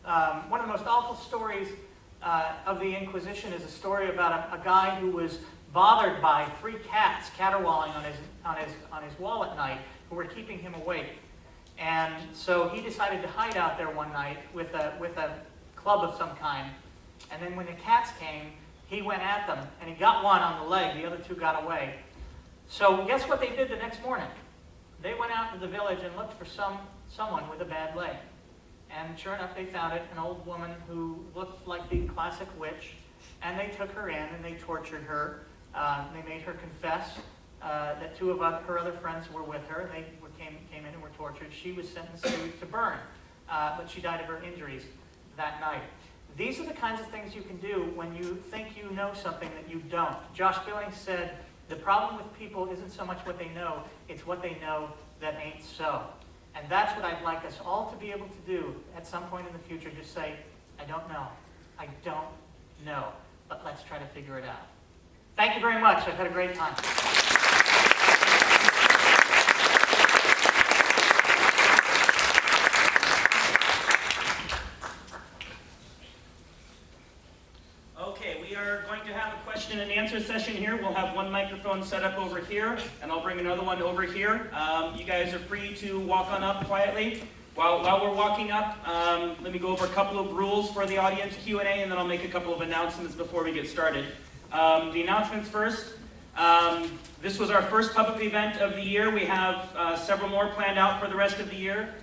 one of the most awful stories of the Inquisition is a story about a guy who was bothered by 3 cats caterwauling on his wall at night, who were keeping him awake. And so he decided to hide out there one night with a club of some kind. And then when the cats came, he went at them, and he got one on the leg. The other 2 got away. So guess what they did the next morning? They went out to the village and looked for someone with a bad leg. And sure enough, they found it, an old woman who looked like the classic witch. And they took her in and they tortured her. They made her confess that 2 of her other friends were with her. They came in and were tortured. She was sentenced to burn, but she died of her injuries that night. These are the kinds of things you can do when you think you know something that you don't. Josh Billings said, the problem with people isn't so much what they know, it's what they know that ain't so. And that's what I'd like us all to be able to do at some point in the future. Just say, I don't know. I don't know. But let's try to figure it out. Thank you very much. I've had a great time. Question and answer session here. We'll have one microphone set up over here, and I'll bring another one over here. You guys are free to walk on up quietly. While we're walking up, let me go over a couple of rules for the audience Q&A, and then I'll make a couple of announcements before we get started. The announcements first. This was our first public event of the year. We have several more planned out for the rest of the year.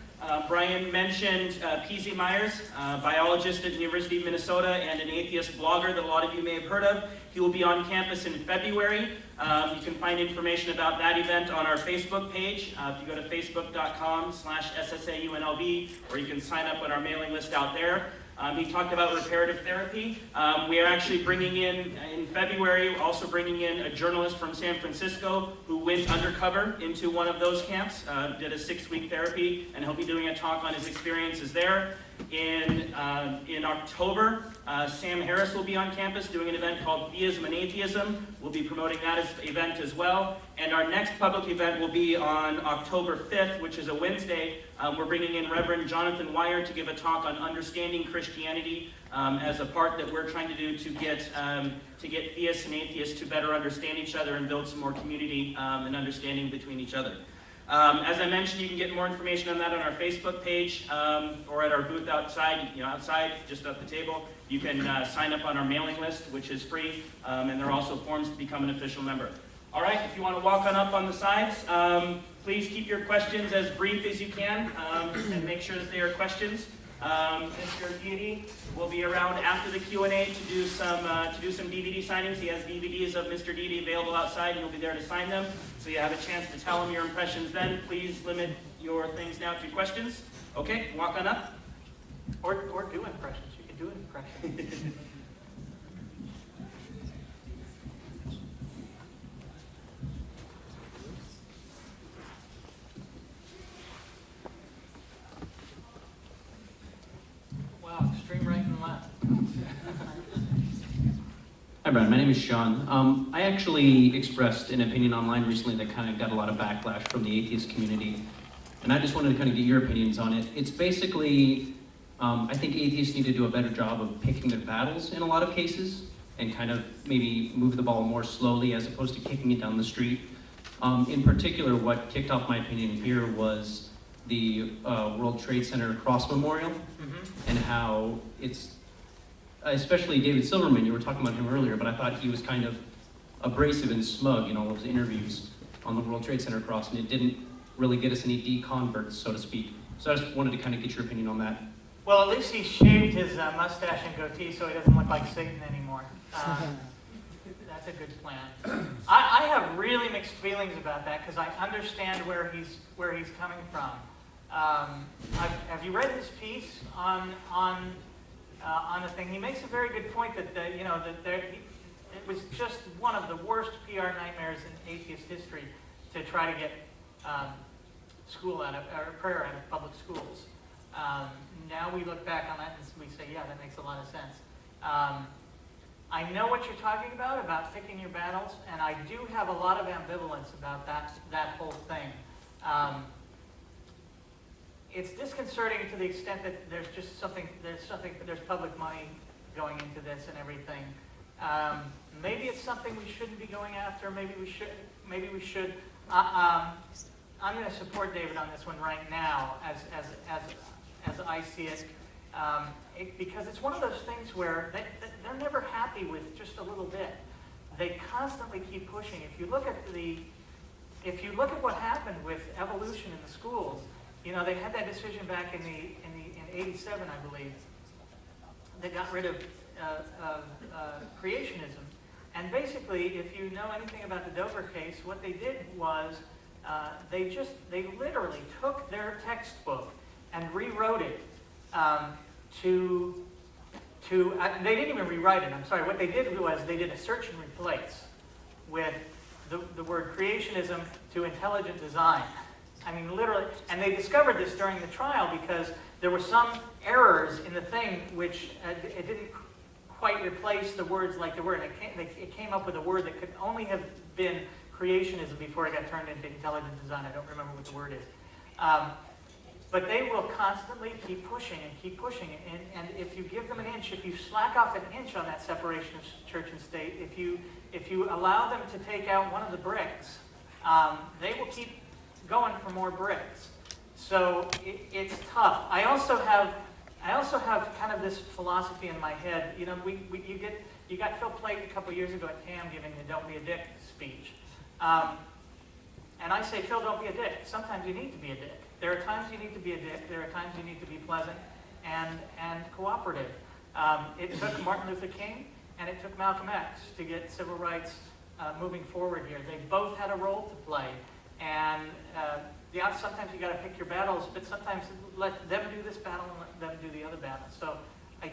Brian mentioned P.Z. Myers, biologist at the University of Minnesota and an atheist blogger that a lot of you may have heard of. He will be on campus in February. You can find information about that event on our Facebook page. If you go to facebook.com/SSAUNLV, or you can sign up on our mailing list out there. He talked about reparative therapy. We are actually bringing in February, also bringing in a journalist from San Francisco who went undercover into one of those camps, did a 6-week therapy, and he'll be doing a talk on his experiences there. In October, Sam Harris will be on campus doing an event called Theism and Atheism. We'll be promoting that event as well. And our next public event will be on October 5th, which is a Wednesday. We're bringing in Reverend Jonathan Wire to give a talk on understanding Christianity as a part that we're trying to do to get theists and atheists to better understand each other and build some more community and understanding between each other. As I mentioned, you can get more information on that on our Facebook page or at our booth outside, outside, just at the table. You can sign up on our mailing list, which is free, and there are also forms to become an official member. All right, if you want to walk on up on the sides, please keep your questions as brief as you can, and make sure that they are questions. Mr. Deity will be around after the Q&A to do some DVD signings. He has DVDs of Mr. Deity available outside, and he'll be there to sign them. So you have a chance to tell him your impressions then. Please limit your things now to questions. Okay, walk on up. Or do impressions. You can do an impression. Extreme right and left. Hi Brian, my name is Sean. I actually expressed an opinion online recently that kind of got a lot of backlash from the atheist community. And I just wanted to kind of get your opinions on it. It's basically, I think atheists need to do a better job of picking their battles in a lot of cases and kind of maybe move the ball more slowly as opposed to kicking it down the street. In particular, what kicked off my opinion here was the World Trade Center Cross Memorial, and how it's, especially David Silverman, you were talking about him earlier, but I thought he was kind of abrasive and smug in all of his interviews on the World Trade Center Cross, and it didn't really get us any de-converts, so to speak. So I just wanted to kind of get your opinion on that. Well, at least he shaved his mustache and goatee so he doesn't look like Satan anymore. That's a good plan. I have really mixed feelings about that because I understand where he's coming from. Have you read his piece on the thing? He makes a very good point that it was just one of the worst PR nightmares in atheist history to try to get prayer out of public schools. Now we look back on that and we say, yeah, that makes a lot of sense. I know what you're talking about picking your battles, and I do have a lot of ambivalence about that whole thing. it's disconcerting to the extent that there's public money going into this and everything. Maybe it's something we shouldn't be going after. Maybe we should. I'm going to support David on this one right now, as I see it, because it's one of those things where they're never happy with just a little bit. They constantly keep pushing. If you look at what happened with evolution in the schools, you know, they had that decision back in '87, I believe. They got rid of creationism, and basically, if you know anything about the Dover case, what they did was they literally took their textbook and rewrote it they didn't even rewrite it. I'm sorry. What they did was they did a search and replace with the word creationism to intelligent design. I mean, literally, and they discovered this during the trial because there were some errors in the thing which it didn't quite replace the words like the word. It came up with a word that could only have been creationism before it got turned into intelligent design. I don't remember what the word is. But they will constantly keep pushing and keep pushing. And if you give them an inch, if you slack off an inch on that separation of church and state, if you allow them to take out one of the bricks, they will keep going for more bricks. So it's tough. I also have kind of this philosophy in my head. You know, you got Phil Plait a couple years ago at TAM giving the "Don't be a dick" speech, and I say, Phil, don't be a dick. Sometimes you need to be a dick. There are times you need to be a dick. There are times you need to be pleasant and cooperative. It took Martin Luther King and it took Malcolm X to get civil rights moving forward here. They both had a role to play, and sometimes you got to pick your battles, but sometimes let them do this battle and let them do the other battle. So I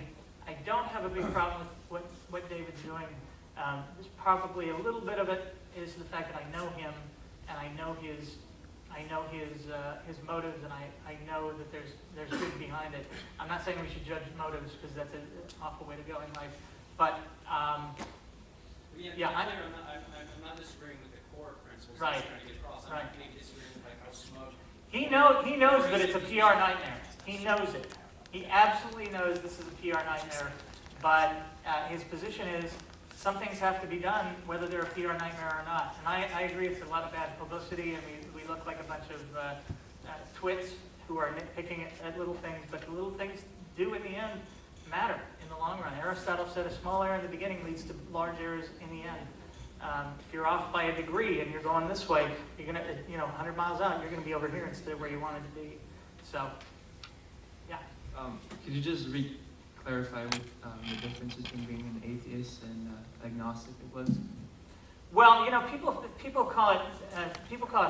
don't have a big problem with what David's doing. There's probably a little bit of it is the fact that I know him and I know his motives, and I know that there's good behind it. I'm not saying we should judge motives because that's an awful way to go in life, but I'm not disagreeing with the core principles. Right. Trying to get across. I'm not disagreeing with like how smug. He knows that it's a PR nightmare. He knows it. He absolutely knows this is a PR nightmare. But his position is some things have to be done, whether they're a PR nightmare or not. And I agree, it's a lot of bad publicity, and we look like a bunch of twits who are nitpicking at little things. But the little things do, in the end, matter in the long run. Aristotle said a small error in the beginning leads to large errors in the end. If you're off by a degree and you're going this way, you're going to, 100 miles out, you're going to be over here instead of where you wanted to be. So, yeah. Could you just clarify what the differences between being an atheist and agnostic was? Well, people call it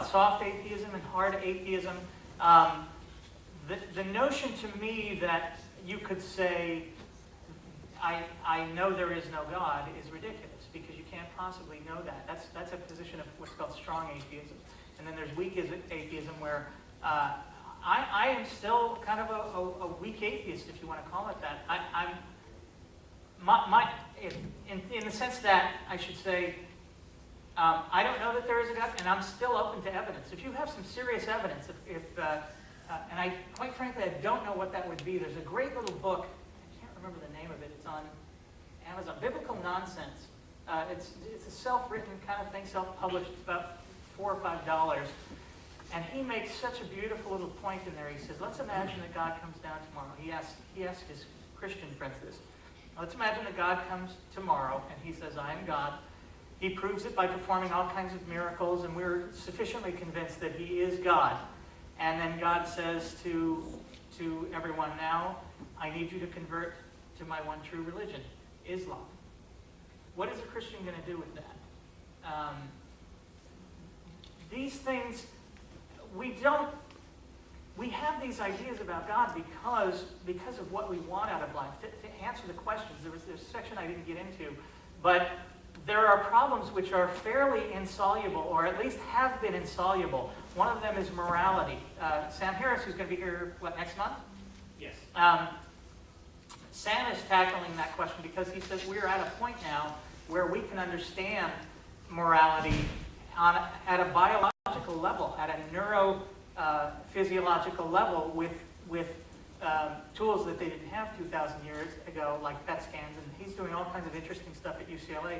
soft atheism and hard atheism. The notion to me that you could say, I know there is no God is ridiculous, because you can't possibly know that. That's a position of what's called strong atheism. And then there's weak atheism, where I am still kind of a weak atheist, if you want to call it that. In the sense that I should say, I don't know that there is a God, and I'm still open to evidence. If you have some serious evidence, and I, quite frankly, I don't know what that would be. There's a great little book, I can't remember the name of it, it's on Amazon, Biblical Nonsense. It's a self-written kind of thing, self-published, it's about $4 or $5. And he makes such a beautiful little point in there. He says, let's imagine that God comes down tomorrow. He asks his Christian friends this. Let's imagine that God comes tomorrow and he says, I am God. He proves it by performing all kinds of miracles, and we're sufficiently convinced that he is God. And then God says to everyone, now, I need you to convert to my one true religion, Islam. What is a Christian going to do with that? These things, we have these ideas about God because of what we want out of life. To answer the questions, there's a section I didn't get into, but there are problems which are fairly insoluble, or at least have been insoluble. One of them is morality. Sam Harris, who's going to be here, next month? Yes. Sam is tackling that question because he says we're at a point now where we can understand morality at a biological level, at a neurophysiological level, with with tools that they didn't have 2,000 years ago, like PET scans, and he's doing all kinds of interesting stuff at UCLA.